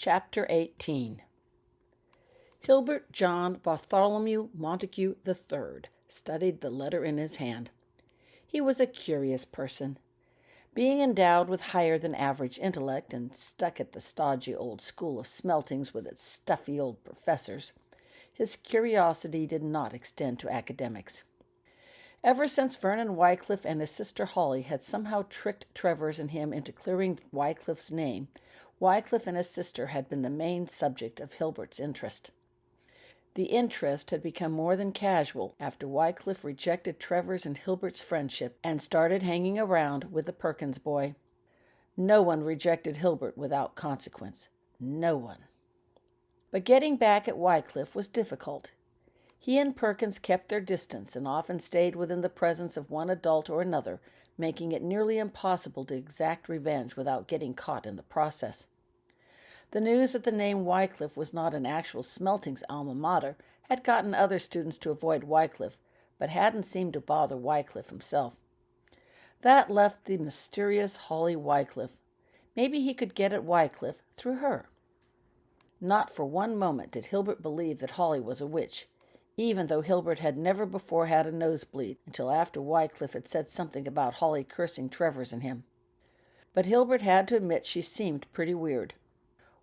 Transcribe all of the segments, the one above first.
Chapter 18. Hilbert John Bartholomew Montague III studied the letter in his hand. He was a curious person. Being endowed with higher than average intellect and stuck at the stodgy old school of Smeltings with its stuffy old professors, his curiosity did not extend to academics. Ever since Vernon Wycliffe and his sister Holly had somehow tricked Travers and him into clearing Wycliffe's name, Wycliffe and his sister had been the main subject of Hilbert's interest. The interest had become more than casual after Wycliffe rejected Travers and Hilbert's friendship and started hanging around with the Perkins boy. No one rejected Hilbert without consequence. No one. But getting back at Wycliffe was difficult. He and Perkins kept their distance and often stayed within the presence of one adult or another, making it nearly impossible to exact revenge without getting caught in the process. The news that the name Wycliffe was not an actual Smeltings alma mater had gotten other students to avoid Wycliffe, but hadn't seemed to bother Wycliffe himself. That left the mysterious Holly Wycliffe. Maybe he could get at Wycliffe through her. Not for one moment did Hilbert believe that Holly was a witch, even though Hilbert had never before had a nosebleed until after Wycliffe had said something about Holly cursing Travers and him. But Hilbert had to admit she seemed pretty weird.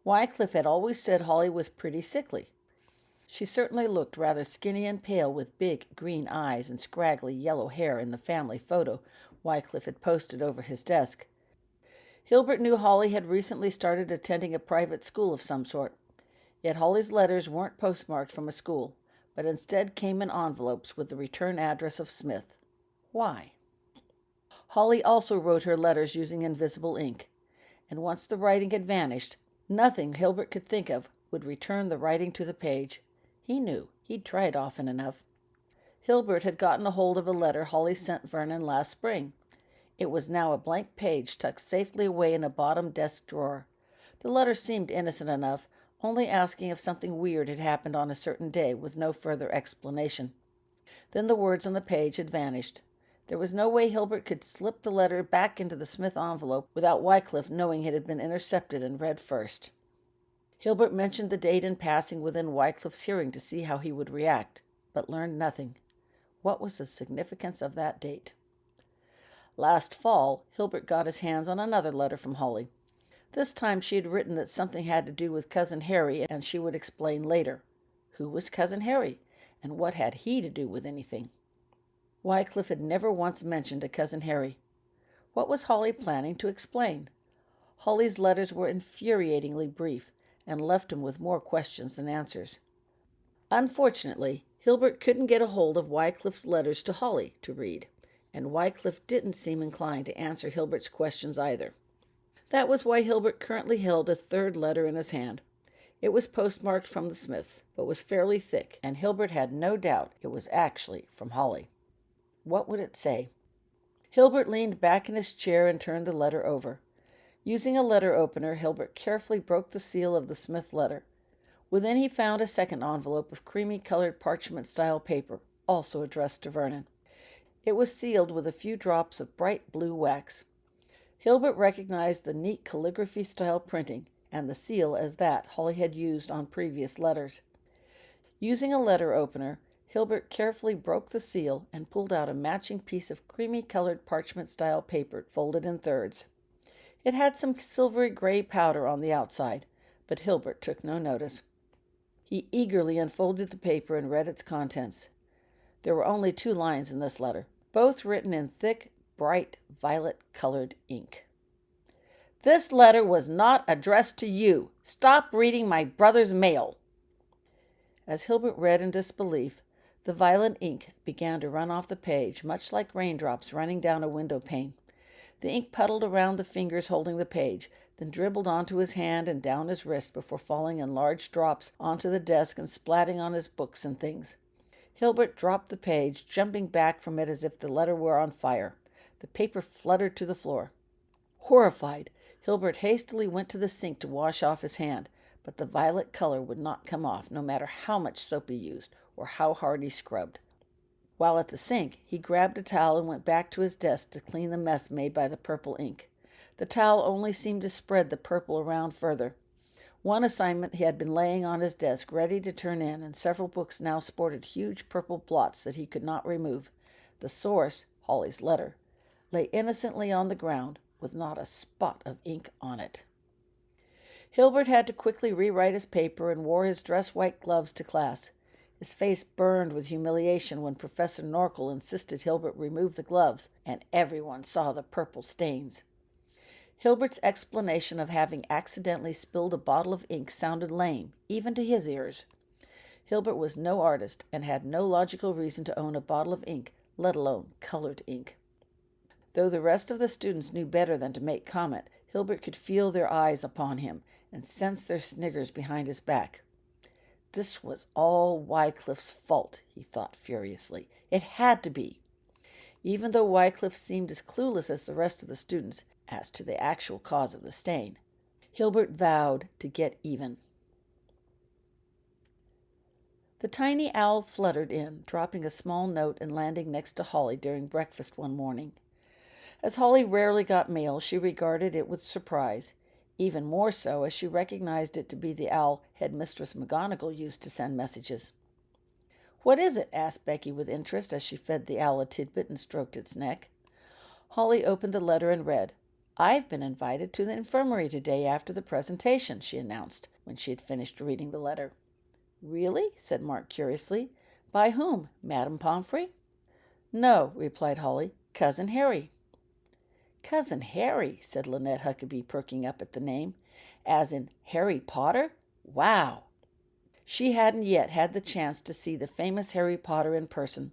Wycliffe had always said Holly was pretty sickly. She certainly looked rather skinny and pale with big green eyes and scraggly yellow hair in the family photo Wycliffe had posted over his desk. Hilbert knew Holly had recently started attending a private school of some sort, yet Holly's letters weren't postmarked from a school, but instead came in envelopes with the return address of Smith. Why? Holly also wrote her letters using invisible ink, and once the writing had vanished, nothing Hilbert could think of would return the writing to the page. He knew. He'd tried often enough. Hilbert had gotten a hold of a letter Holly sent Vernon last spring. It was now a blank page tucked safely away in a bottom desk drawer. The letter seemed innocent enough, only asking if something weird had happened on a certain day, with no further explanation. Then the words on the page had vanished. There was no way Hilbert could slip the letter back into the Smith envelope without Wycliffe knowing it had been intercepted and read first. Hilbert mentioned the date in passing within Wycliffe's hearing to see how he would react, but learned nothing. What was the significance of that date? Last fall, Hilbert got his hands on another letter from Holly. This time she had written that something had to do with Cousin Harry, and she would explain later. Who was Cousin Harry, and what had he to do with anything? Wycliffe had never once mentioned a Cousin Harry. What was Holly planning to explain? Holly's letters were infuriatingly brief, and left him with more questions than answers. Unfortunately, Hilbert couldn't get a hold of Wycliffe's letters to Holly to read, and Wycliffe didn't seem inclined to answer Hilbert's questions either. That was why Hilbert currently held a third letter in his hand. It was postmarked from the Smiths, but was fairly thick, and Hilbert had no doubt it was actually from Holly. What would it say? Hilbert leaned back in his chair and turned the letter over. Using a letter opener, Hilbert carefully broke the seal of the Smith letter. Within he found a second envelope of creamy-colored parchment-style paper, also addressed to Vernon. It was sealed with a few drops of bright blue wax. Hilbert recognized the neat calligraphy-style printing and the seal as that Holly had used on previous letters. Using a letter opener, Hilbert carefully broke the seal and pulled out a matching piece of creamy-colored parchment-style paper folded in thirds. It had some silvery gray powder on the outside, but Hilbert took no notice. He eagerly unfolded the paper and read its contents. There were only 2 lines in this letter, both written in thick, bright, violet-colored ink. This letter was not addressed to you. Stop reading my brother's mail. As Hilbert read in disbelief, the violet ink began to run off the page, much like raindrops running down a window pane. The ink puddled around the fingers holding the page, then dribbled onto his hand and down his wrist before falling in large drops onto the desk and splatting on his books and things. Hilbert dropped the page, jumping back from it as if the letter were on fire. The paper fluttered to the floor. Horrified, Hilbert hastily went to the sink to wash off his hand, but the violet color would not come off, no matter how much soap he used or how hard he scrubbed. While at the sink, he grabbed a towel and went back to his desk to clean the mess made by the purple ink. The towel only seemed to spread the purple around further. One assignment he had been laying on his desk ready to turn in, and several books now sported huge purple blots that he could not remove. The source, Holly's letter, lay innocently on the ground with not a spot of ink on it. Hilbert had to quickly rewrite his paper and wore his dress-white gloves to class. His face burned with humiliation when Professor Norkel insisted Hilbert remove the gloves, and everyone saw the purple stains. Hilbert's explanation of having accidentally spilled a bottle of ink sounded lame, even to his ears. Hilbert was no artist and had no logical reason to own a bottle of ink, let alone colored ink. Though the rest of the students knew better than to make comment, Hilbert could feel their eyes upon him and sense their sniggers behind his back. This was all Wycliffe's fault, he thought furiously. It had to be. Even though Wycliffe seemed as clueless as the rest of the students as to the actual cause of the stain, Hilbert vowed to get even. The tiny owl fluttered in, dropping a small note and landing next to Holly during breakfast one morning. As Holly rarely got mail, she regarded it with surprise, even more so as she recognized it to be the owl Headmistress McGonagall used to send messages. "What is it?" asked Becky with interest as she fed the owl a tidbit and stroked its neck. Holly opened the letter and read, "I've been invited to the infirmary today after the presentation," she announced when she had finished reading the letter. "Really?" said Mark curiously. "By whom? Madame Pomfrey?" "No," replied Holly. "Cousin Harry." "Cousin Harry," said Lynette Huckabee, perking up at the name. "As in Harry Potter? Wow!" She hadn't yet had the chance to see the famous Harry Potter in person.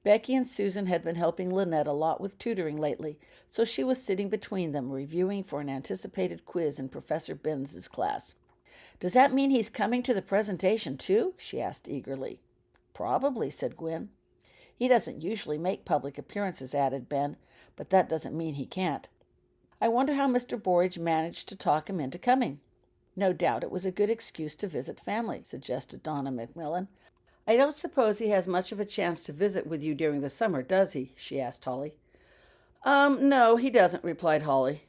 Becky and Susan had been helping Lynette a lot with tutoring lately, so she was sitting between them, reviewing for an anticipated quiz in Professor Binns' class. "Does that mean he's coming to the presentation, too?" she asked eagerly. "Probably," said Gwen. "He doesn't usually make public appearances," added Ben, "but that doesn't mean he can't. I wonder how Mr. Borage managed to talk him into coming." "No doubt it was a good excuse to visit family," suggested Donna Macmillan. "I don't suppose he has much of a chance to visit with you during the summer, does he?" she asked Holly. No, he doesn't," replied Holly.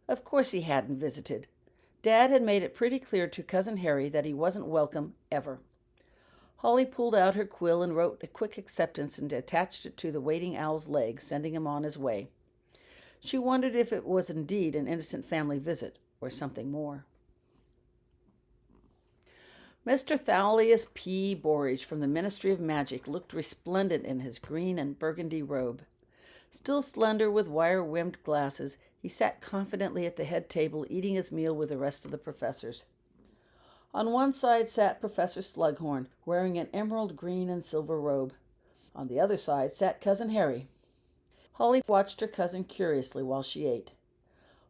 Of course he hadn't visited. Dad had made it pretty clear to Cousin Harry that he wasn't welcome ever. Holly pulled out her quill and wrote a quick acceptance and attached it to the waiting owl's leg, sending him on his way. She wondered if it was indeed an innocent family visit, or something more. Mr. Thalius P. Borage from the Ministry of Magic looked resplendent in his green and burgundy robe. Still slender with wire-rimmed glasses, he sat confidently at the head table eating his meal with the rest of the professors. On one side sat Professor Slughorn, wearing an emerald green and silver robe. On the other side sat Cousin Harry. Holly watched her cousin curiously while she ate.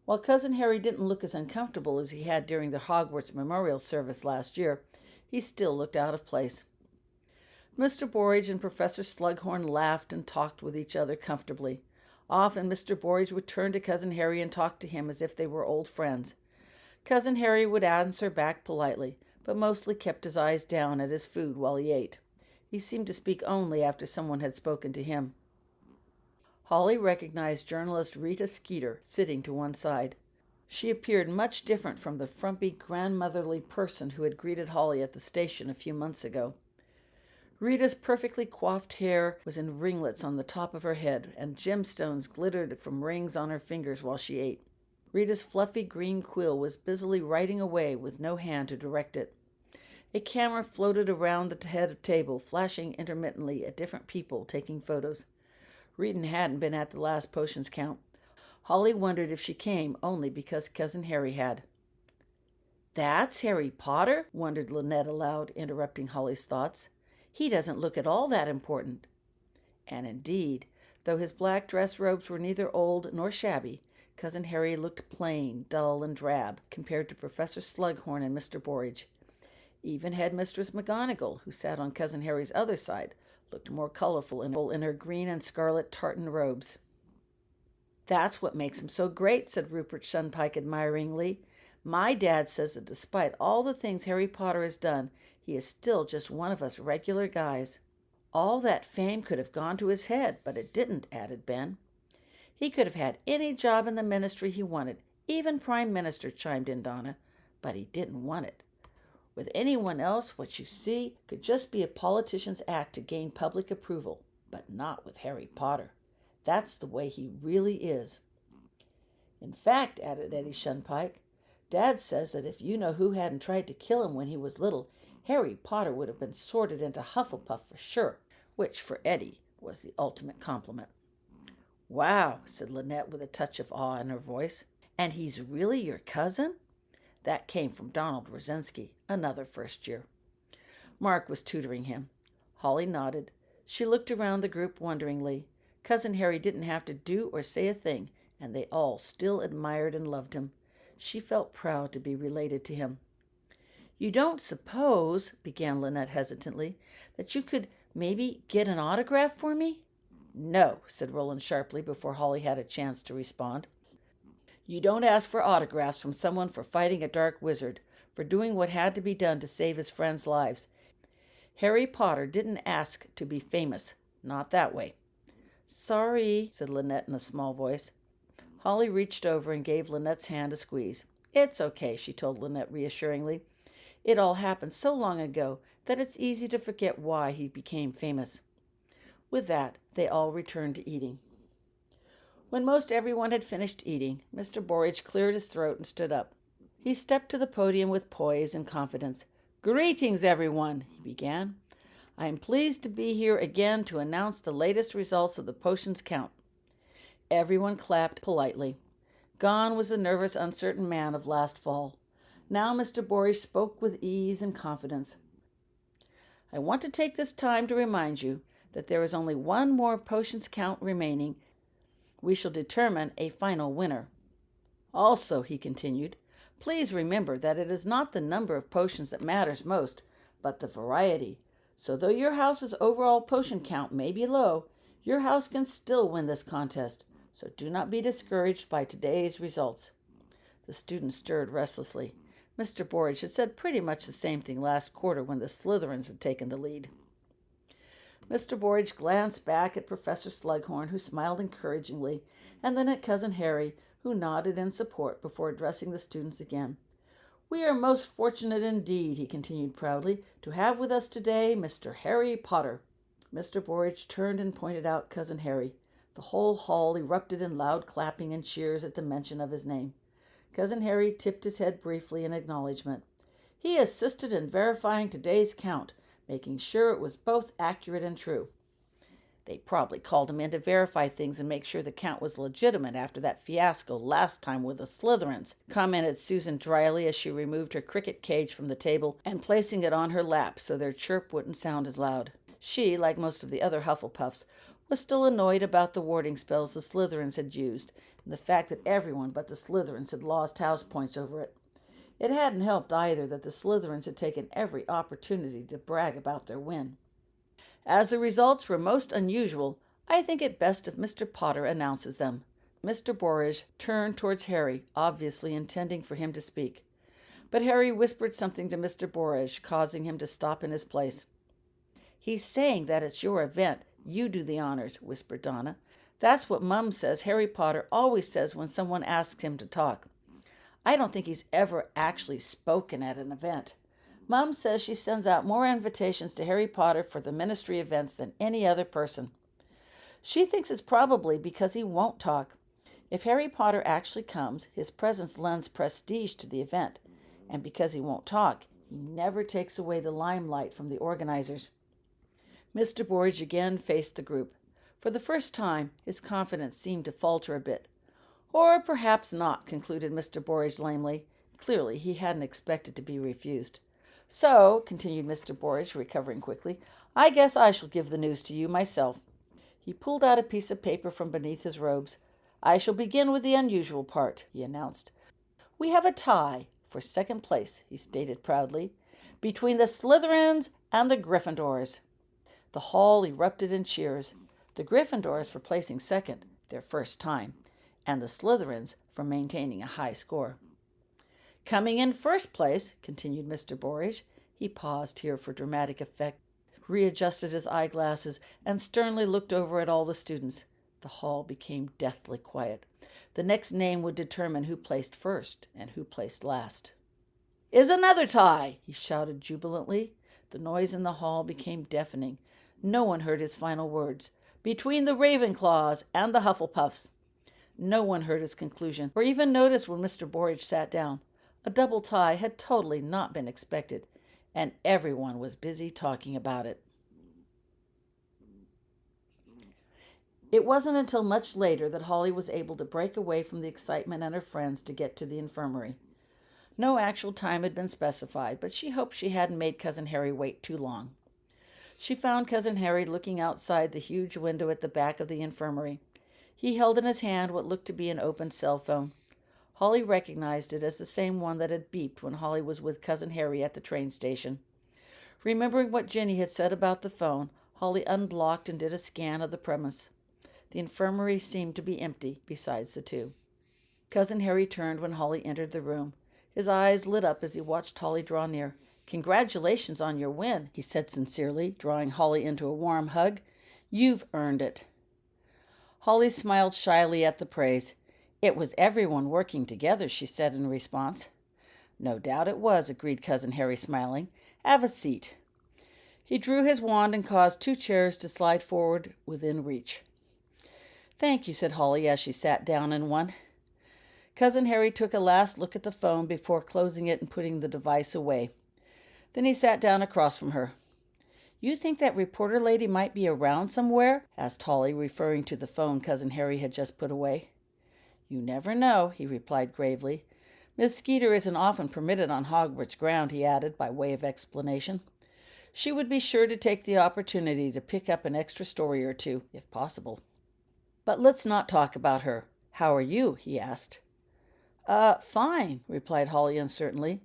While Cousin Harry didn't look as uncomfortable as he had during the Hogwarts memorial service last year, he still looked out of place. Mr. Borage and Professor Slughorn laughed and talked with each other comfortably. Often Mr. Borage would turn to Cousin Harry and talk to him as if they were old friends. Cousin Harry would answer back politely, but mostly kept his eyes down at his food while he ate. He seemed to speak only after someone had spoken to him. Holly recognized journalist Rita Skeeter sitting to one side. She appeared much different from the frumpy, grandmotherly person who had greeted Holly at the station a few months ago. Rita's perfectly coiffed hair was in ringlets on the top of her head, and gemstones glittered from rings on her fingers while she ate. Rita's fluffy green quill was busily writing away with no hand to direct it. A camera floated around the head of table, flashing intermittently at different people taking photos. Rita hadn't been at the last potions count. Holly wondered if she came only because Cousin Harry had. "That's Harry Potter?" wondered Lynette aloud, interrupting Holly's thoughts. "He doesn't look at all that important." And indeed, though his black dress robes were neither old nor shabby, Cousin Harry looked plain, dull, and drab compared to Professor Slughorn and Mr. Borage. Even Headmistress McGonagall, who sat on Cousin Harry's other side, looked more colorful in her green and scarlet tartan robes. "That's what makes him so great," said Rupert Shunpike admiringly. "My dad says that despite all the things Harry Potter has done, he is still just one of us regular guys." "All that fame could have gone to his head, but it didn't," added Ben. "He could have had any job in the ministry he wanted, even Prime Minister," chimed in Donna. but he didn't want it. With anyone else, what you see could just be a politician's act to gain public approval, but not with Harry Potter. That's the way he really is. In fact, added Eddie Shunpike, Dad says that if you know who hadn't tried to kill him when he was little, Harry Potter would have been sorted into Hufflepuff for sure, which for Eddie was the ultimate compliment. Wow, said Lynette with a touch of awe in her voice. And he's really your cousin? That came from Donald Rosinski, another first year. Mark was tutoring him. Holly nodded. She looked around the group wonderingly. Cousin Harry didn't have to do or say a thing, and they all still admired and loved him. She felt proud to be related to him. You don't suppose, began Lynette hesitantly, that you could maybe get an autograph for me? No, said Roland sharply before Holly had a chance to respond. You don't ask for autographs from someone for fighting a dark wizard, for doing what had to be done to save his friends' lives. Harry Potter didn't ask to be famous, not that way. Sorry, said Lynette in a small voice. Holly reached over and gave Lynette's hand a squeeze. It's okay, she told Lynette reassuringly. It all happened so long ago that it's easy to forget why he became famous. With that, they all returned to eating. When most everyone had finished eating, Mr. Borage cleared his throat and stood up. He stepped to the podium with poise and confidence. Greetings, everyone, he began. I am pleased to be here again to announce the latest results of the potions count. Everyone clapped politely. Gone was the nervous, uncertain man of last fall. Now Mr. Borage spoke with ease and confidence. I want to take this time to remind you that there is only one more potions count remaining. We shall determine a final winner. Also, he continued, please remember that it is not the number of potions that matters most, but the variety. So though your house's overall potion count may be low, your house can still win this contest. So do not be discouraged by today's results. The students stirred restlessly. Mr. Borage had said pretty much the same thing last quarter when the Slytherins had taken the lead. Mr. Borage glanced back at Professor Slughorn, who smiled encouragingly, and then at Cousin Harry, who nodded in support before addressing the students again. We are most fortunate indeed, he continued proudly, to have with us today Mr. Harry Potter. Mr. Borage turned and pointed out Cousin Harry. The whole hall erupted in loud clapping and cheers at the mention of his name. Cousin Harry tipped his head briefly in acknowledgement. He assisted in verifying today's count, making sure it was both accurate and true. They probably called him in to verify things and make sure the count was legitimate after that fiasco last time with the Slytherins, commented Susan dryly as she removed her cricket cage from the table and placing it on her lap so their chirp wouldn't sound as loud. She, like most of the other Hufflepuffs, was still annoyed about the warding spells the Slytherins had used and the fact that everyone but the Slytherins had lost house points over it. It hadn't helped either that the Slytherins had taken every opportunity to brag about their win. As the results were most unusual, I think it best if Mr. Potter announces them. Mr. Borage turned towards Harry, obviously intending for him to speak. But Harry whispered something to Mr. Borage, causing him to stop in his place. He's saying that it's your event. You do the honors, whispered Donna. That's what Mum says Harry Potter always says when someone asks him to talk. I don't think he's ever actually spoken at an event. Mum says she sends out more invitations to Harry Potter for the ministry events than any other person. She thinks it's probably because he won't talk. If Harry Potter actually comes, his presence lends prestige to the event, and because he won't talk, he never takes away the limelight from the organizers. Mr. Borage again faced the group. For the first time, his confidence seemed to falter a bit. Or perhaps not, concluded Mr. Borage lamely. Clearly, he hadn't expected to be refused. So, continued Mr. Borage, recovering quickly, I guess I shall give the news to you myself. He pulled out a piece of paper from beneath his robes. I shall begin with the unusual part, he announced. We have a tie for second place, he stated proudly, between the Slytherins and the Gryffindors. The hall erupted in cheers. The Gryffindors for placing second, their first time, and the Slytherins for maintaining a high score. Coming in first place, continued Mr. Borage. He paused here for dramatic effect, readjusted his eyeglasses, and sternly looked over at all the students. The hall became deathly quiet. The next name would determine who placed first and who placed last. Is another tie, he shouted jubilantly. The noise in the hall became deafening. No one heard his final words. Between the Ravenclaws and the Hufflepuffs. No one heard his conclusion, or even noticed when Mr. Borage sat down. A double tie had totally not been expected, and everyone was busy talking about it. It wasn't until much later that Holly was able to break away from the excitement and her friends to get to the infirmary. No actual time had been specified, but she hoped she hadn't made Cousin Harry wait too long. She found Cousin Harry looking outside the huge window at the back of the infirmary. He held in his hand what looked to be an open cell phone. Holly recognized it as the same one that had beeped when Holly was with Cousin Harry at the train station. Remembering what Ginny had said about the phone, Holly unblocked and did a scan of the premise. The infirmary seemed to be empty besides the two. Cousin Harry turned when Holly entered the room. His eyes lit up as he watched Holly draw near. "Congratulations on your win," he said sincerely, drawing Holly into a warm hug. "You've earned it." Holly smiled shyly at the praise. "It was everyone working together," she said in response. "No doubt it was," agreed Cousin Harry, smiling. "Have a seat." He drew his wand and caused 2 chairs to slide forward within reach. "Thank you," said Holly as she sat down in one. Cousin Harry took a last look at the phone before closing it and putting the device away. Then he sat down across from her. "You think that reporter lady might be around somewhere?" asked Holly, referring to the phone Cousin Harry had just put away. "You never know," he replied gravely. "Miss Skeeter isn't often permitted on Hogwarts ground," he added by way of explanation. "She would be sure to take the opportunity to pick up an extra story or two, if possible. But let's not talk about her. How are you?" he asked. Fine," replied Holly uncertainly.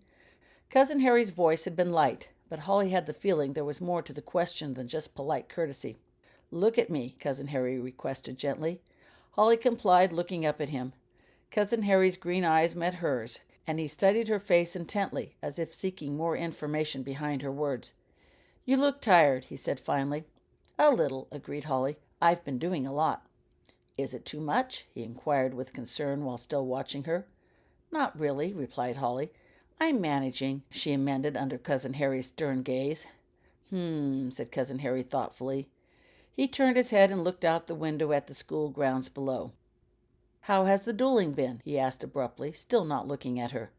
Cousin Harry's voice had been light, but Holly had the feeling there was more to the question than just polite courtesy. "Look at me," Cousin Harry requested gently. Holly complied, looking up at him. Cousin Harry's green eyes met hers, and he studied her face intently, as if seeking more information behind her words. "You look tired," he said finally. "A little," agreed Holly. "I've been doing a lot." "Is it too much?" he inquired with concern while still watching her. "Not really," replied Holly. "I'm managing," she amended under Cousin Harry's stern gaze. Said Cousin Harry thoughtfully. He turned his head and looked out the window at the school grounds below. "How has the dueling been?" he asked abruptly, still not looking at her.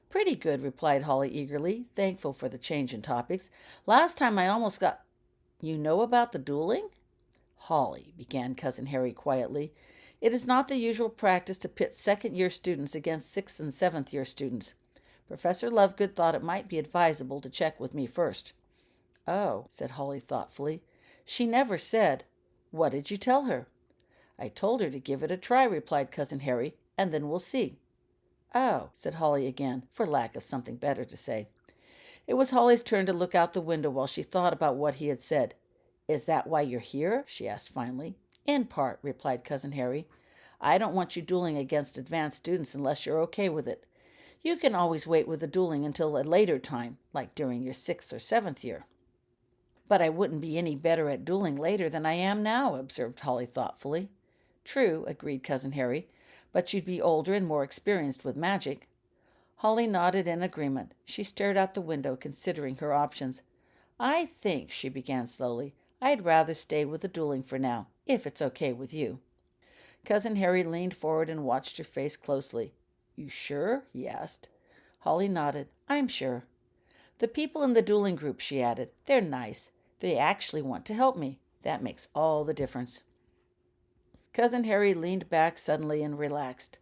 "Pretty good," replied Holly eagerly, thankful for the change in topics. "Last time I almost got—" "You know about the dueling?" "Holly," began Cousin Harry quietly, "it is not the usual practice to pit second-year students against sixth and seventh-year students. Professor Lovegood thought it might be advisable to check with me first." "Oh," said Holly thoughtfully. "She never said. What did you tell her?" "I told her to give it a try," replied Cousin Harry, "and then we'll see." "Oh," said Holly again, for lack of something better to say. It was Holly's turn to look out the window while she thought about what he had said. "Is that why you're here?" she asked finally. "In part," replied Cousin Harry. "I don't want you dueling against advanced students unless you're okay with it. You can always wait with the dueling until a later time, like during your 6th or 7th year." "But I wouldn't be any better at dueling later than I am now," observed Holly thoughtfully. "True," agreed Cousin Harry, "but you'd be older and more experienced with magic." Holly nodded in agreement. She stared out the window, considering her options. "I think," she began slowly, "I'd rather stay with the dueling for now, if it's okay with you." Cousin Harry leaned forward and watched her face closely. "You sure?" he asked. Holly nodded. "I'm sure." "The people in the dueling group," she added, "they're nice. They actually want to help me. That makes all the difference." Cousin Harry leaned back suddenly and relaxed.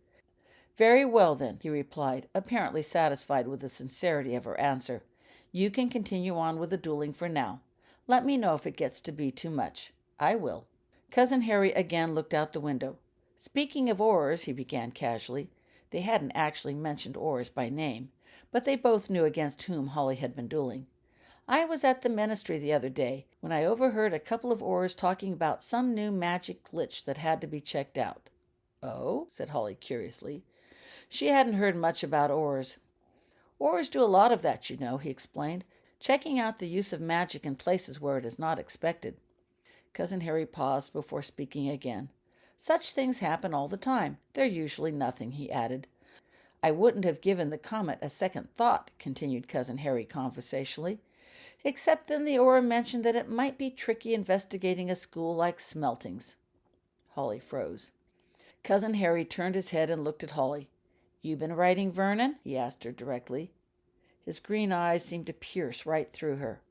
"Very well, then," he replied, apparently satisfied with the sincerity of her answer. "You can continue on with the dueling for now. Let me know if it gets to be too much. I will." Cousin Harry again looked out the window. "Speaking of oars," he began casually. They hadn't actually mentioned oars by name, but they both knew against whom Holly had been dueling. "I was at the ministry the other day when I overheard a couple of oars talking about some new magic glitch that had to be checked out." "Oh?" said Holly curiously. She hadn't heard much about oars. "Oars do a lot of that, you know," he explained, "checking out the use of magic in places where it is not expected." Cousin Harry paused before speaking again. "Such things happen all the time. They're usually nothing," he added. I wouldn't have given the comet a second thought, continued Cousin Harry conversationally, except then the aura mentioned that it might be tricky investigating a school like Smelting's. Holly froze. Cousin Harry turned his head and looked at Holly. You been writing Vernon? He asked her directly. His green eyes seemed to pierce right through her.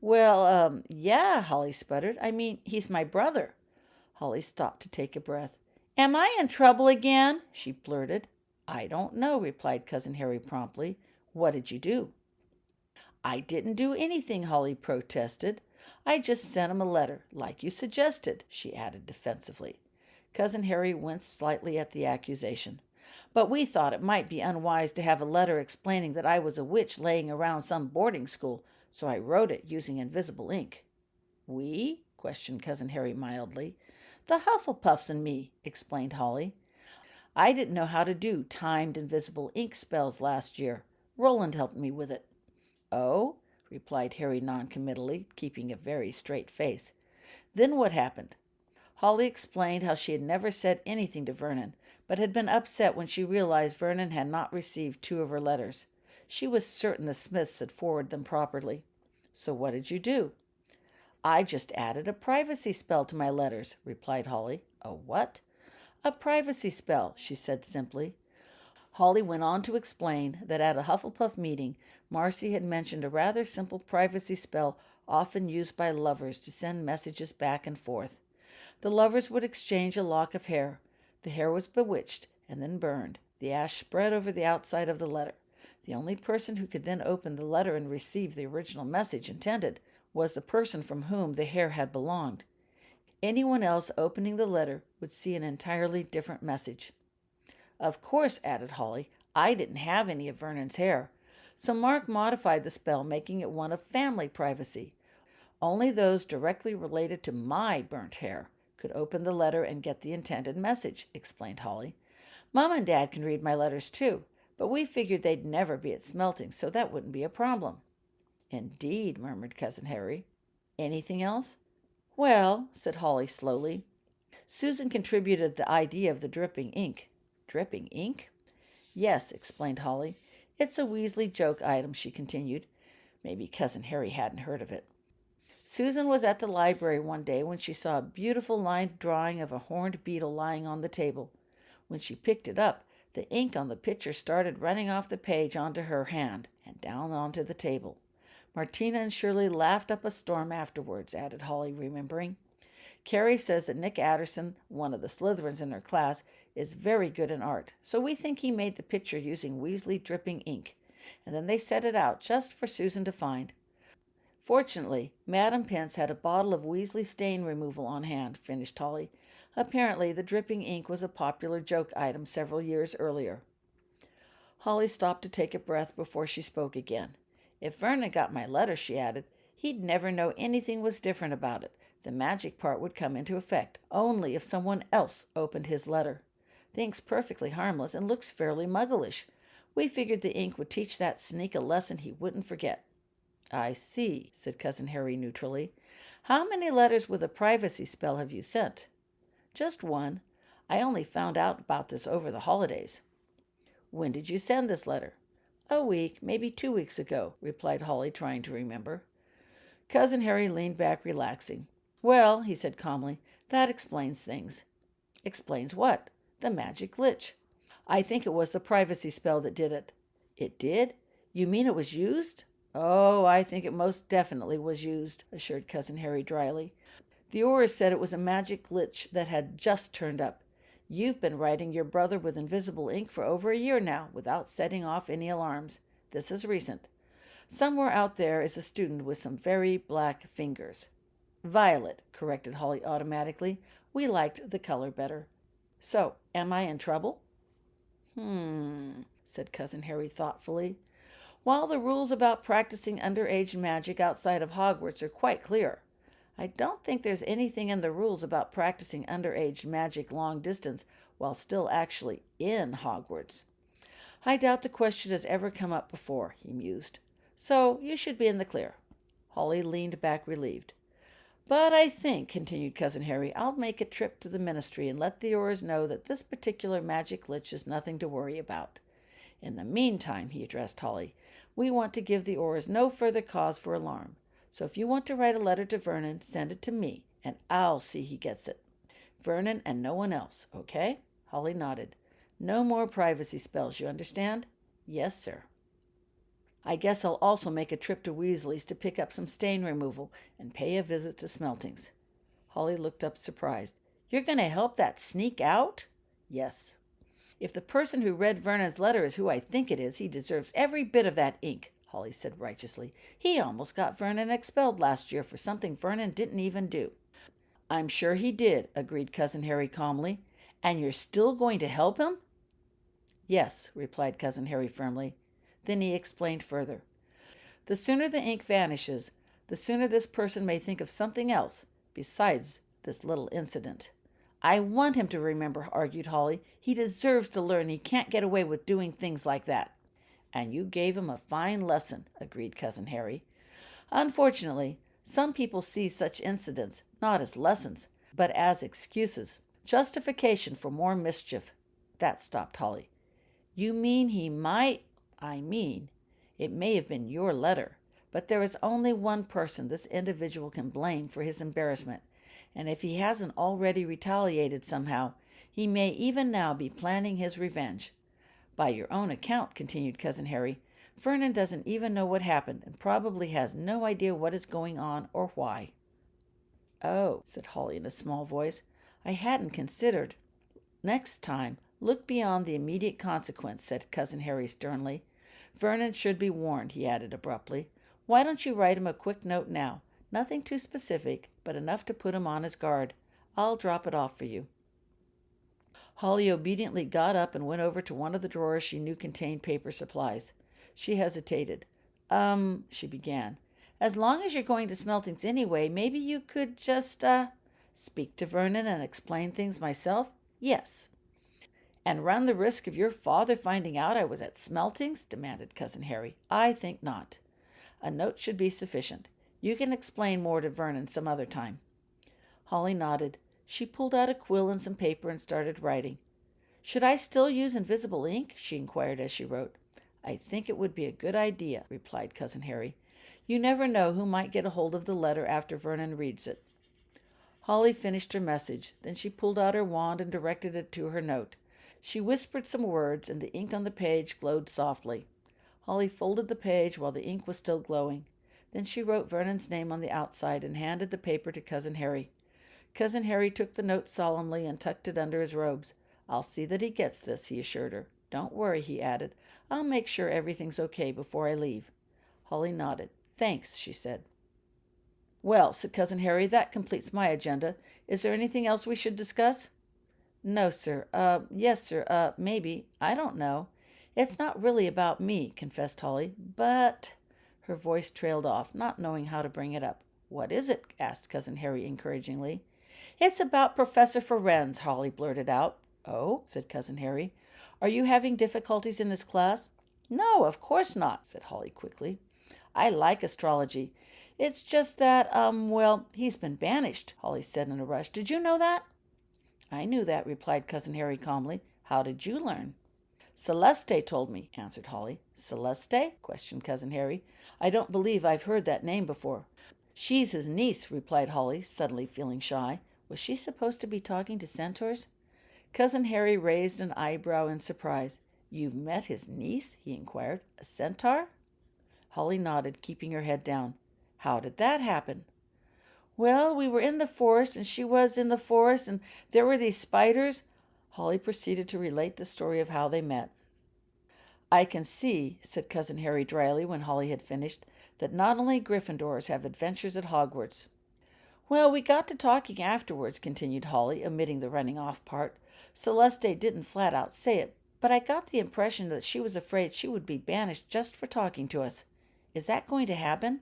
Well, yeah, Holly sputtered. I mean, he's my brother. Holly stopped to take a breath. Am I in trouble again? She blurted. I don't know, replied Cousin Harry promptly. What did you do? I didn't do anything, Holly protested. I just sent him a letter, like you suggested, she added defensively. Cousin Harry winced slightly at the accusation. But we thought it might be unwise to have a letter explaining that I was a witch laying around some boarding school, so I wrote it using invisible ink. We? Questioned Cousin Harry mildly. The Hufflepuffs and me, explained Holly. I didn't know how to do timed invisible ink spells last year. Roland helped me with it. Oh? Replied Harry noncommittally, keeping a very straight face. Then what happened? Holly explained how she had never said anything to Vernon, but had been upset when she realized Vernon had not received 2 of her letters. She was certain the Smiths had forwarded them properly. So what did you do? I just added a privacy spell to my letters, replied Holly. A what? A privacy spell, she said simply. Holly went on to explain that at a Hufflepuff meeting, Marcy had mentioned a rather simple privacy spell often used by lovers to send messages back and forth. The lovers would exchange a lock of hair. The hair was bewitched and then burned. The ash spread over the outside of the letter. The only person who could then open the letter and receive the original message intended was the person from whom the hair had belonged. Anyone else opening the letter would see an entirely different message. Of course, added Holly, I didn't have any of Vernon's hair, so Mark modified the spell, making it one of family privacy. Only those directly related to my burnt hair could open the letter and get the intended message, explained Holly. Mom and Dad can read my letters too, but we figured they'd never be at Smelting, so that wouldn't be a problem. Indeed, murmured Cousin Harry. Anything else? Well, said Holly slowly, Susan contributed the idea of the dripping ink. Dripping ink? Yes, explained Holly. It's a Weasley joke item, she continued. Maybe Cousin Harry hadn't heard of it. Susan was at the library one day when she saw a beautiful lined drawing of a horned beetle lying on the table. When she picked it up, the ink on the picture started running off the page onto her hand and down onto the table. Martina and Shirley laughed up a storm afterwards, added Holly, remembering. Carrie says that Nick Adderson, one of the Slytherins in her class, is very good in art, so we think he made the picture using Weasley dripping ink, and then they set it out just for Susan to find. Fortunately, Madam Pince had a bottle of Weasley stain removal on hand, finished Holly. Apparently, the dripping ink was a popular joke item several years earlier. Holly stopped to take a breath before she spoke again. If Vernon got my letter, she added, he'd never know anything was different about it. The magic part would come into effect only if someone else opened his letter. The ink's perfectly harmless and looks fairly muggleish. We figured the ink would teach that sneak a lesson he wouldn't forget. I see, said Cousin Harry neutrally. How many letters with a privacy spell have you sent? Just one. I only found out about this over the holidays. When did you send this letter? A week, maybe 2 weeks ago, replied Holly, trying to remember. Cousin Harry leaned back, relaxing. Well, he said calmly, that explains things. Explains what? The magic glitch. I think it was the privacy spell that did it. It did? You mean it was used? Oh, I think it most definitely was used, assured Cousin Harry dryly. The Aurors said it was a magic glitch that had just turned up. You've been writing your brother with invisible ink for over a year now, without setting off any alarms. This is recent. Somewhere out there is a student with some very black fingers. Violet, corrected Holly automatically. We liked the color better. So, am I in trouble? Said Cousin Harry thoughtfully. While the rules about practicing underage magic outside of Hogwarts are quite clear, I don't think there's anything in the rules about practicing underage magic long distance while still actually in Hogwarts. I doubt the question has ever come up before, he mused. So you should be in the clear. Holly leaned back relieved. But I think, continued Cousin Harry, I'll make a trip to the ministry and let the Aurors know that this particular magic glitch is nothing to worry about. In the meantime, he addressed Holly, we want to give the Orrs no further cause for alarm. So if you want to write a letter to Vernon, send it to me, and I'll see he gets it. Vernon and no one else, okay? Holly nodded. No more privacy spells, you understand? Yes, sir. I guess I'll also make a trip to Weasley's to pick up some stain removal and pay a visit to Smeltings. Holly looked up surprised. You're going to help that sneak out? Yes. If the person who read Vernon's letter is who I think it is, he deserves every bit of that ink, Holly said righteously. He almost got Vernon expelled last year for something Vernon didn't even do. I'm sure he did, agreed Cousin Harry calmly. And you're still going to help him? Yes, replied Cousin Harry firmly. Then he explained further. The sooner the ink vanishes, the sooner this person may think of something else besides this little incident. I want him to remember, argued Holly. He deserves to learn he can't get away with doing things like that. And you gave him a fine lesson, agreed Cousin Harry. Unfortunately, some people see such incidents not as lessons, but as excuses, justification for more mischief. That stopped Holly. You mean he might? It may have been your letter, but there is only one person this individual can blame for his embarrassment, and if he hasn't already retaliated somehow, he may even now be planning his revenge. By your own account, continued Cousin Harry, Vernon doesn't even know what happened and probably has no idea what is going on or why. Oh, said Holly in a small voice, I hadn't considered. Next time, look beyond the immediate consequence, said Cousin Harry sternly. Vernon should be warned, he added abruptly. Why don't you write him a quick note now? Nothing too specific, but enough to put him on his guard. I'll drop it off for you. Holly obediently got up and went over to one of the drawers she knew contained paper supplies. She hesitated. She began. As long as you're going to Smeltings anyway, maybe you could just, speak to Vernon and explain things myself? Yes. And run the risk of your father finding out I was at Smeltings? Demanded Cousin Harry. I think not. A note should be sufficient. You can explain more to Vernon some other time. Holly nodded. She pulled out a quill and some paper and started writing. Should I still use invisible ink? She inquired as she wrote. I think it would be a good idea, replied Cousin Harry. You never know who might get a hold of the letter after Vernon reads it. Holly finished her message. Then she pulled out her wand and directed it to her note. She whispered some words, and the ink on the page glowed softly. Holly folded the page while the ink was still glowing. Then she wrote Vernon's name on the outside and handed the paper to Cousin Harry. Cousin Harry took the note solemnly and tucked it under his robes. I'll see that he gets this, he assured her. Don't worry, he added. I'll make sure everything's okay before I leave. Holly nodded. Thanks, she said. Well, said Cousin Harry, that completes my agenda. Is there anything else we should discuss? No, sir. Yes, sir. Maybe. I don't know. It's not really about me, confessed Holly, but... Her voice trailed off, not knowing how to bring it up. What is it? Asked Cousin Harry encouragingly. It's about Professor Ferenz, Holly blurted out. Oh, said Cousin Harry. Are you having difficulties in his class? No, of course not, said Holly quickly. I like astrology. It's just that, he's been banished, Holly said in a rush. Did you know that? I knew that, replied Cousin Harry calmly. How did you learn? Celeste told me, answered Holly. Celeste? Questioned Cousin Harry. I don't believe I've heard that name before. She's his niece, replied Holly, suddenly feeling shy. Was she supposed to be talking to centaurs? Cousin Harry raised an eyebrow in surprise. You've met his niece? He inquired. A centaur? Holly nodded, keeping her head down. How did that happen? Well, we were in the forest, and she was in the forest, and there were these spiders. Holly proceeded to relate the story of how they met. I can see, said Cousin Harry dryly when Holly had finished, that not only Gryffindors have adventures at Hogwarts. Well, we got to talking afterwards, continued Holly, omitting the running off part. Celeste didn't flat out say it, but I got the impression that she was afraid she would be banished just for talking to us. Is that going to happen?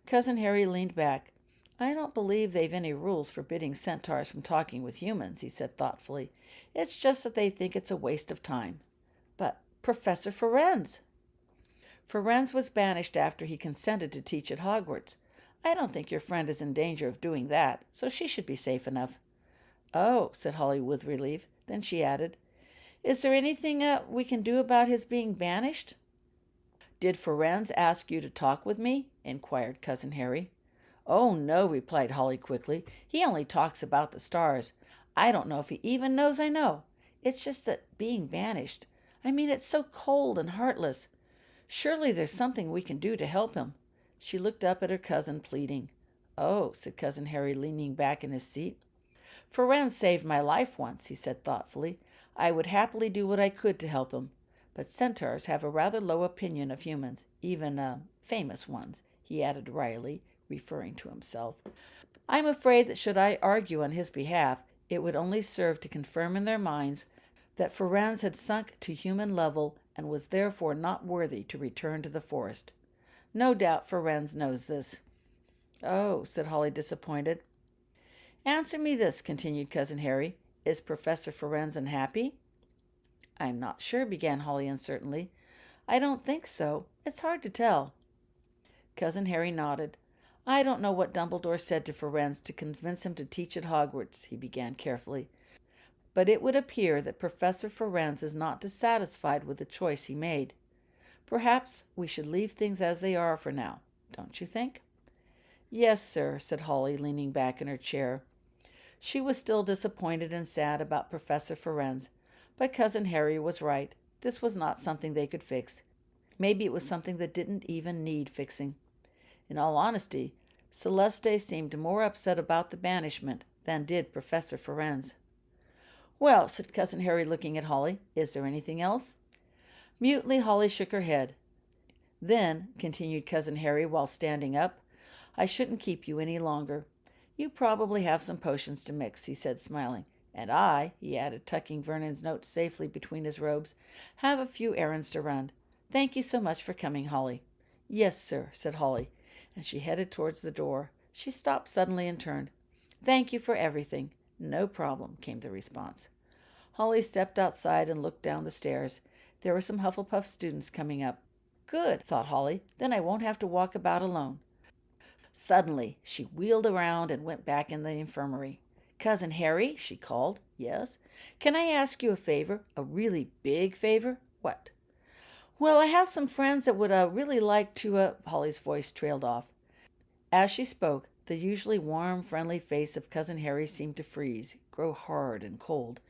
Cousin Harry leaned back. I don't believe they've any rules forbidding centaurs from talking with humans, he said thoughtfully. It's just that they think it's a waste of time. But Professor Ferenz! Ferenz was banished after he consented to teach at Hogwarts. I don't think your friend is in danger of doing that, so she should be safe enough. Oh, said Holly with relief. Then she added, Is there anything we can do about his being banished? Did Ferenz ask you to talk with me? Inquired Cousin Harry. Oh, no, replied Holly quickly. He only talks about the stars. I don't know if he even knows I know. It's just that being banished. I mean, it's so cold and heartless. Surely there's something we can do to help him. She looked up at her cousin, pleading. Oh, said Cousin Harry, leaning back in his seat. Ferenz saved my life once, he said thoughtfully. I would happily do what I could to help him. But centaurs have a rather low opinion of humans, even famous ones, he added wryly, referring to himself. I'm afraid that should I argue on his behalf, it would only serve to confirm in their minds that Ferenz had sunk to human level and was therefore not worthy to return to the forest. No doubt Ferenz knows this. Oh, said Holly, disappointed. Answer me this, continued Cousin Harry. Is Professor Ferenz unhappy? I'm not sure, began Holly uncertainly. I don't think so. It's hard to tell. Cousin Harry nodded. I don't know what Dumbledore said to Ferenz to convince him to teach at Hogwarts, he began carefully. But it would appear that Professor Ferenz is not dissatisfied with the choice he made. Perhaps we should leave things as they are for now, don't you think? Yes, sir, said Holly, leaning back in her chair. She was still disappointed and sad about Professor Ferenz, but Cousin Harry was right. This was not something they could fix. Maybe it was something that didn't even need fixing. In all honesty, Celeste seemed more upset about the banishment than did Professor Ferenz. Well, said Cousin Harry, looking at Holly, is there anything else? Mutely, Holly shook her head. Then, continued Cousin Harry while standing up, I shouldn't keep you any longer. You probably have some potions to mix, he said, smiling. And I, he added, tucking Vernon's note safely between his robes, have a few errands to run. Thank you so much for coming, Holly. Yes, sir, said Holly, and she headed towards the door. She stopped suddenly and turned. Thank you for everything. No problem, came the response. Holly stepped outside and looked down the stairs. There were some Hufflepuff students coming up. Good, thought Holly. Then I won't have to walk about alone. Suddenly, she wheeled around and went back in the infirmary. Cousin Harry, she called. Yes? Can I ask you a favor? A really big favor? What? Well, I have some friends that would really like to, Holly's voice trailed off. As she spoke, the usually warm, friendly face of Cousin Harry seemed to freeze, grow hard and cold.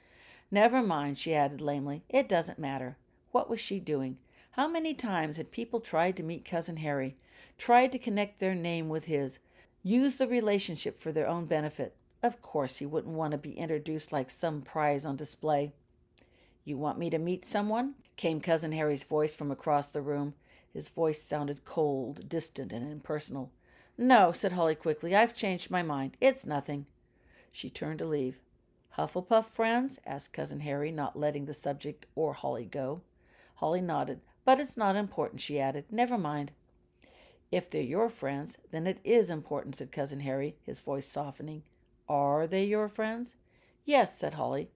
Never mind, she added lamely. It doesn't matter. What was she doing? How many times had people tried to meet Cousin Harry, tried to connect their name with his, use the relationship for their own benefit? Of course he wouldn't want to be introduced like some prize on display. You want me to meet someone? Came Cousin Harry's voice from across the room. His voice sounded cold, distant, and impersonal. No, said Holly quickly. I've changed my mind. It's nothing. She turned to leave. Hufflepuff friends? Asked Cousin Harry, not letting the subject or Holly go. Holly nodded. But it's not important, she added. Never mind. If they're your friends, then it is important, said Cousin Harry, his voice softening. Are they your friends? Yes, said Holly.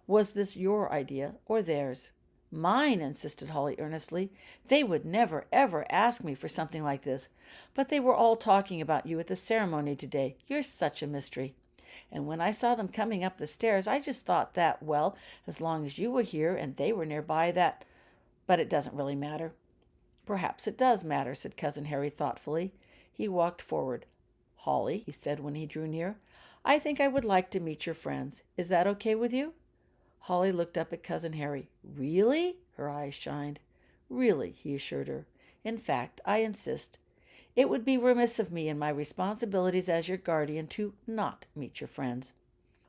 Was this your idea or theirs? Mine, insisted Holly earnestly. They would never, ever ask me for something like this. But they were all talking about you at the ceremony today. You're such a mystery. And when I saw them coming up the stairs, I just thought that, well, as long as you were here and they were nearby, that... But it doesn't really matter. Perhaps it does matter, said Cousin Harry thoughtfully. He walked forward. Holly, he said when he drew near, I think I would like to meet your friends. Is that okay with you? Holly looked up at Cousin Harry. Really? Her eyes shined. Really, he assured her. In fact, I insist. It would be remiss of me in my responsibilities as your guardian to not meet your friends.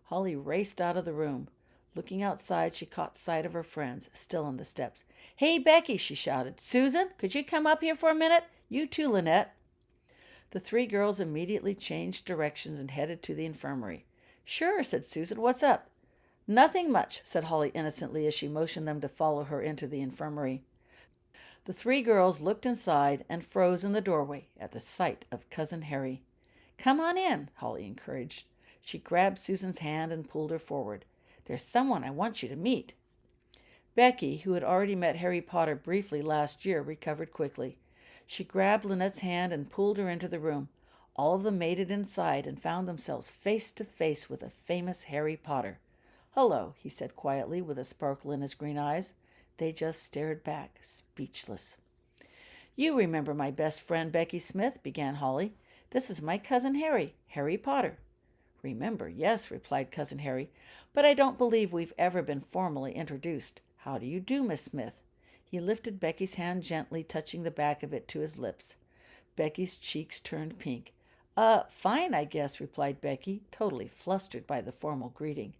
Holly raced out of the room. Looking outside, she caught sight of her friends, still on the steps. Hey, Becky, she shouted. Susan, could you come up here for a minute? You too, Lynette. The three girls immediately changed directions and headed to the infirmary. Sure, said Susan. What's up? Nothing much, said Holly innocently as she motioned them to follow her into the infirmary. The three girls looked inside and froze in the doorway at the sight of Cousin Harry. Come on in, Holly encouraged. She grabbed Susan's hand and pulled her forward. There's someone I want you to meet. Becky, who had already met Harry Potter briefly last year, recovered quickly. She grabbed Lynette's hand and pulled her into the room. All of them made it inside and found themselves face to face with the famous Harry Potter. "Hello," he said quietly, with a sparkle in his green eyes. They just stared back, speechless. "You remember my best friend, Becky Smith," began Holly. "This is my cousin Harry, Harry Potter." "Remember, yes," replied Cousin Harry, "but I don't believe we've ever been formally introduced. How do you do, Miss Smith?" He lifted Becky's hand gently, touching the back of it to his lips. Becky's cheeks turned pink. Fine, I guess," replied Becky, totally flustered by the formal greeting.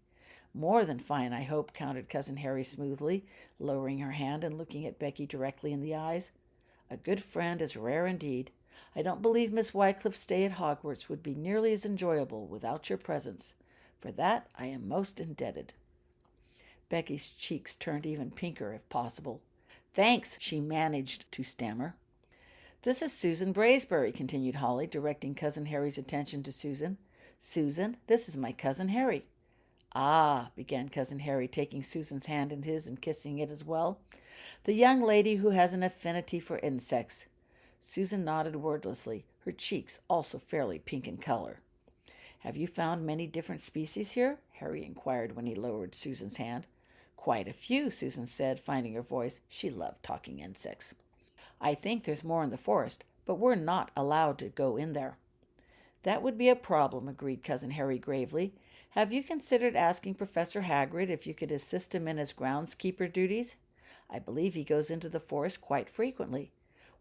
"More than fine, I hope," countered Cousin Harry smoothly, lowering her hand and looking at Becky directly in the eyes. "A good friend is rare indeed. I don't believe Miss Wycliffe's stay at Hogwarts would be nearly as enjoyable without your presence. For that I am most indebted." Becky's cheeks turned even pinker, if possible. "Thanks," she managed to stammer. "This is Susan Braesbury," continued Holly, directing Cousin Harry's attention to Susan. "Susan, this is my cousin Harry." "Ah," began Cousin Harry, taking Susan's hand in his and kissing it as well. "The young lady who has an affinity for insects." Susan nodded wordlessly, her cheeks also fairly pink in color. "Have you found many different species here?" Harry inquired when he lowered Susan's hand. "Quite a few," Susan said, finding her voice. She loved talking insects. "I think there's more in the forest, but we're not allowed to go in there." "That would be a problem," agreed Cousin Harry gravely. "Have you considered asking Professor Hagrid if you could assist him in his groundskeeper duties? I believe he goes into the forest quite frequently.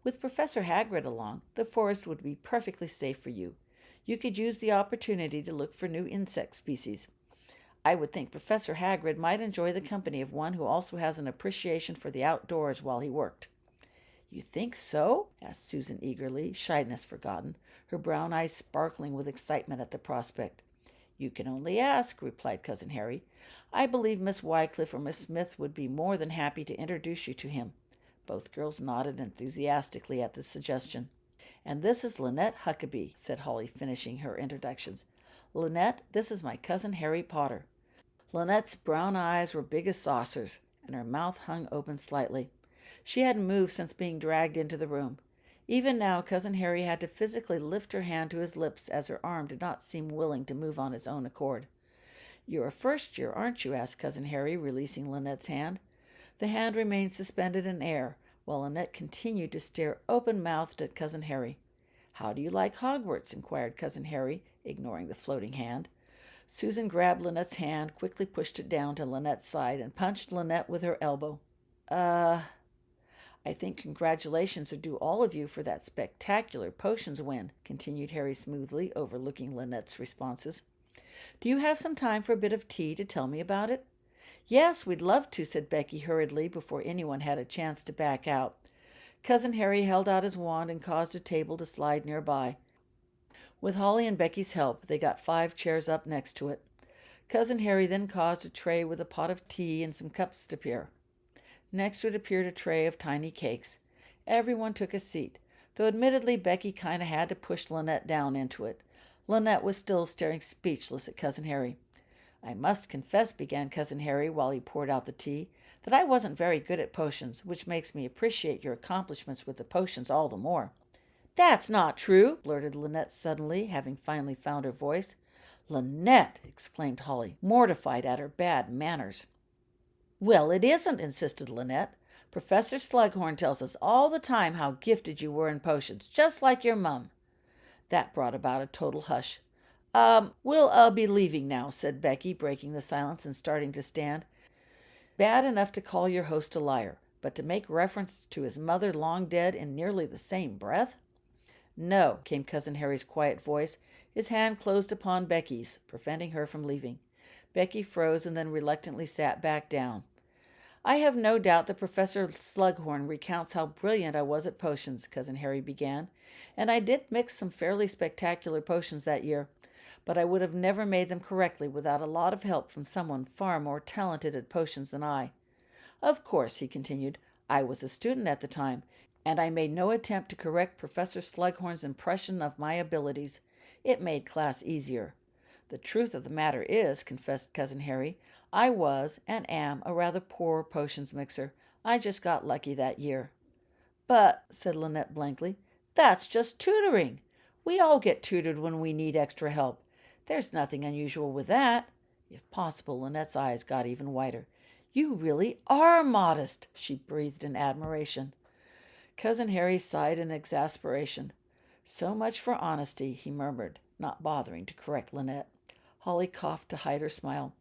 With Professor Hagrid along, the forest would be perfectly safe for you. You could use the opportunity to look for new insect species. I would think Professor Hagrid might enjoy the company of one who also has an appreciation for the outdoors while he worked." "You think so?" asked Susan eagerly, shyness forgotten, her brown eyes sparkling with excitement at the prospect. "You can only ask," replied Cousin Harry. "I believe Miss Wycliffe or Miss Smith would be more than happy to introduce you to him." Both girls nodded enthusiastically at the suggestion. "And this is Lynette Huckabee," said Holly, finishing her introductions. "Lynette, this is my cousin Harry Potter." Lynette's brown eyes were big as saucers, and her mouth hung open slightly. She hadn't moved since being dragged into the room. Even now, Cousin Harry had to physically lift her hand to his lips, as her arm did not seem willing to move on its own accord. "You're a first year, aren't you?" asked Cousin Harry, releasing Lynette's hand. The hand remained suspended in air, while Lynette continued to stare open-mouthed at Cousin Harry. "How do you like Hogwarts?" inquired Cousin Harry, ignoring the floating hand. Susan grabbed Lynette's hand, quickly pushed it down to Lynette's side, and punched Lynette with her elbow. "I think congratulations are due all of you for that spectacular potions win," continued Harry smoothly, overlooking Lynette's responses. "Do you have some time for a bit of tea to tell me about it?" "Yes, we'd love to," said Becky hurriedly, before anyone had a chance to back out. Cousin Harry held out his wand and caused a table to slide nearby. With Holly and Becky's help, they got 5 chairs up next to it. Cousin Harry then caused a tray with a pot of tea and some cups to appear. Next to it appeared a tray of tiny cakes. Everyone took a seat, though admittedly Becky kind of had to push Lynette down into it. Lynette was still staring speechless at Cousin Harry. "I must confess," began Cousin Harry while he poured out the tea, "that I wasn't very good at potions, which makes me appreciate your accomplishments with the potions all the more." "That's not true," blurted Lynette suddenly, having finally found her voice. "Lynette!" exclaimed Holly, mortified at her bad manners. "Well, it isn't," insisted Lynette. "Professor Slughorn tells us all the time how gifted you were in potions, just like your mum." That brought about a total hush. We'll be leaving now," said Becky, breaking the silence and starting to stand. "Bad enough to call your host a liar, but to make reference to his mother long dead in nearly the same breath?" "No," came Cousin Harry's quiet voice. His hand closed upon Becky's, preventing her from leaving. Becky froze and then reluctantly sat back down. "I have no doubt that Professor Slughorn recounts how brilliant I was at potions," Cousin Harry began, "and I did mix some fairly spectacular potions that year, but I would have never made them correctly without a lot of help from someone far more talented at potions than I. Of course," he continued, "I was a student at the time, and I made no attempt to correct Professor Slughorn's impression of my abilities. It made class easier. The truth of the matter is," confessed Cousin Harry, "I was and am a rather poor potions mixer. I just got lucky that year." "But," said Lynette blankly, "that's just tutoring. We all get tutored when we need extra help. There's nothing unusual with that. If possible, Lynette's eyes got even wider. "You really are modest," she breathed in admiration. Cousin Harry sighed in exasperation. "So much for honesty," he murmured, not bothering to correct Lynette. Holly coughed to hide her smile.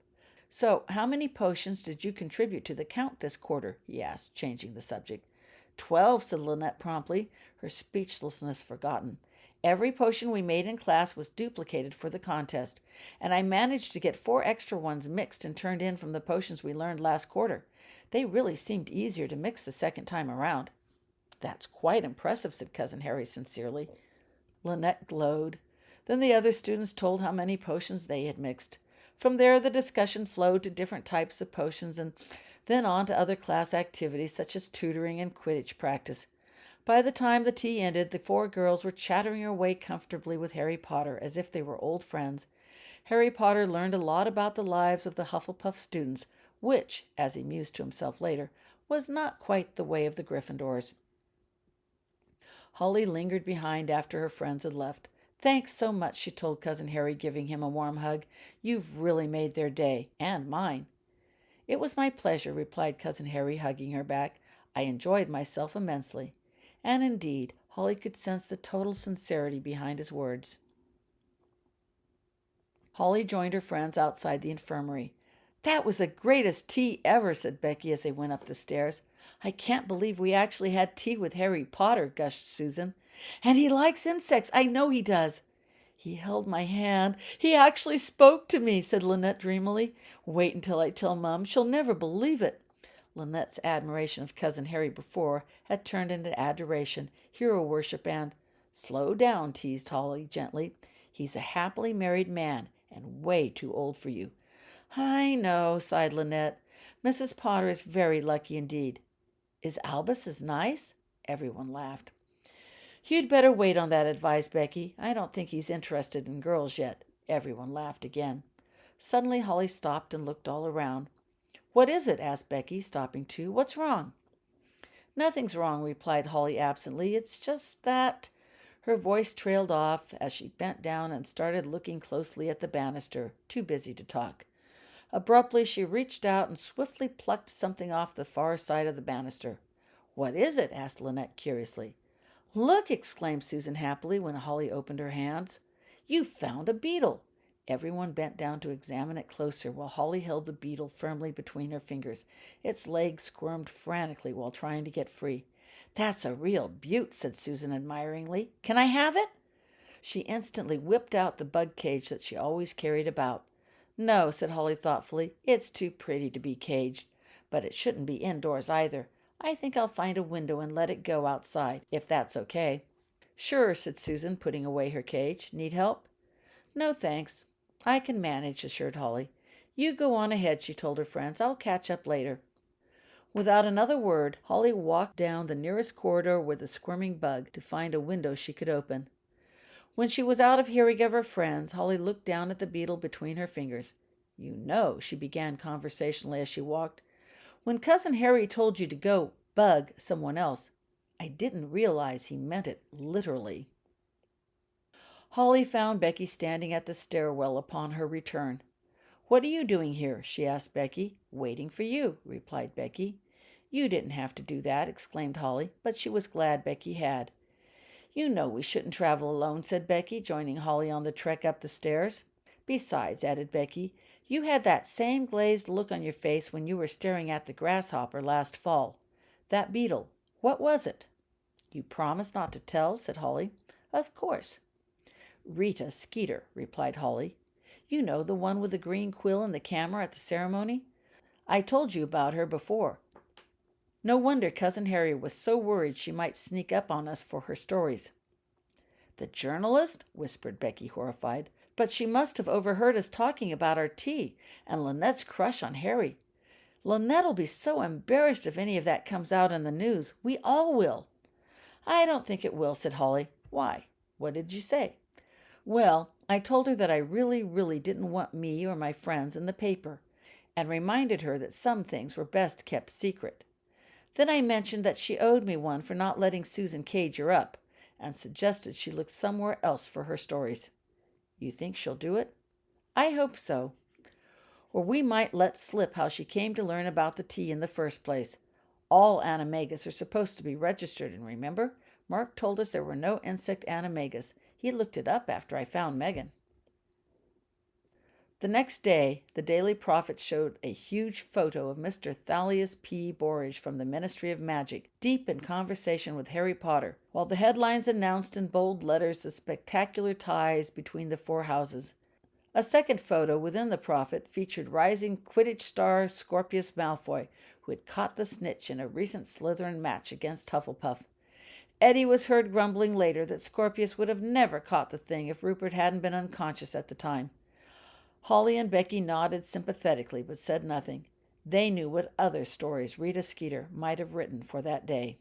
"So, how many potions did you contribute to the count this quarter?" he asked, changing the subject. 12, said Lynette promptly, her speechlessness forgotten. "Every potion we made in class was duplicated for the contest, and I managed to get 4 extra ones mixed and turned in from the potions we learned last quarter. They really seemed easier to mix the second time around." "That's quite impressive," said Cousin Harry sincerely. Lynette glowed. Then the other students told how many potions they had mixed. From there, the discussion flowed to different types of potions and then on to other class activities such as tutoring and Quidditch practice. By the time the tea ended, the 4 girls were chattering away comfortably with Harry Potter as if they were old friends. Harry Potter learned a lot about the lives of the Hufflepuff students, which, as he mused to himself later, was not quite the way of the Gryffindors. Holly lingered behind after her friends had left. "Thanks so much," she told Cousin Harry, giving him a warm hug. "You've really made their day, and mine." "It was my pleasure," replied Cousin Harry, hugging her back. "I enjoyed myself immensely." And indeed, Holly could sense the total sincerity behind his words. Holly joined her friends outside the infirmary. "That was the greatest tea ever," said Becky as they went up the stairs. "I can't believe we actually had tea with Harry Potter," gushed Susan. "And he likes insects. I know he does." "He held my hand. He actually spoke to me," said Lynette dreamily. "Wait until I tell Mum. She'll never believe it." Lynette's admiration of Cousin Harry before had turned into adoration, hero worship, and "Slow down," teased Holly gently. "He's a happily married man and way too old for you." "I know," sighed Lynette. "Mrs. Potter is very lucky indeed." "Is Albus as nice?" Everyone laughed. "You'd better wait on that," advised Becky. "I don't think he's interested in girls yet." Everyone laughed again. Suddenly Holly stopped and looked all around. "What is it?" asked Becky, stopping too. "What's wrong?" "Nothing's wrong," replied Holly absently. "It's just that—" Her voice trailed off as she bent down and started looking closely at the banister, too busy to talk. Abruptly, she reached out and swiftly plucked something off the far side of the banister. "What is it?" asked Lynette curiously. "Look!" exclaimed Susan happily when Holly opened her hands. "You've found a beetle!" Everyone bent down to examine it closer while Holly held the beetle firmly between her fingers. Its legs squirmed frantically while trying to get free. "That's a real beaut," said Susan admiringly. "Can I have it?" She instantly whipped out the bug cage that she always carried about. "No," said Holly thoughtfully. "It's too pretty to be caged. But it shouldn't be indoors either. I think I'll find a window and let it go outside, if that's okay." "Sure," said Susan, putting away her cage. "Need help?" "No, thanks. I can manage," assured Holly. "You go on ahead," she told her friends. "I'll catch up later." Without another word, Holly walked down the nearest corridor with the squirming bug to find a window she could open. When she was out of hearing of her friends, Holly looked down at the beetle between her fingers. "You know," she began conversationally as she walked, "when Cousin Harry told you to go bug someone else, I didn't realize he meant it literally." Holly found Becky standing at the stairwell upon her return. "What are you doing here?" she asked Becky. "Waiting for you," replied Becky. "You didn't have to do that," exclaimed Holly, but she was glad Becky had. "You know we shouldn't travel alone," said Becky, joining Holly on the trek up the stairs. "Besides," added Becky, "you had that same glazed look on your face when you were staring at the grasshopper last fall. That beetle, what was it?" "You promised not to tell," said Holly. "Of course." "Rita Skeeter," replied Holly. "You know, the one with the green quill and the camera at the ceremony? I told you about her before. No wonder Cousin Harry was so worried she might sneak up on us for her stories." "The journalist?" whispered Becky, horrified. "But she must have overheard us talking about our tea and Lynette's crush on Harry. Lynette'll be so embarrassed if any of that comes out in the news. We all will." "I don't think it will," said Holly. "Why? What did you say?" "Well, I told her that I really, really didn't want me or my friends in the paper, and reminded her that some things were best kept secret. Then I mentioned that she owed me one for not letting Susan cage her up, and suggested she look somewhere else for her stories." "You think she'll do it?" "I hope so." Or we might let slip how she came to learn about the tea in the first place. All animagus are supposed to be registered, and remember, Mark told us there were no insect animagus. He looked it up after I found Megan. The next day, the Daily Prophet showed a huge photo of Mr. Thalius P. Borage from the Ministry of Magic, deep in conversation with Harry Potter, while the headlines announced in bold letters the spectacular ties between the four houses. A second photo within the Prophet featured rising Quidditch star Scorpius Malfoy, who had caught the snitch in a recent Slytherin match against Hufflepuff. Eddie was heard grumbling later that Scorpius would have never caught the thing if Rupert hadn't been unconscious at the time. Holly and Becky nodded sympathetically but said nothing. They knew what other stories Rita Skeeter might have written for that day.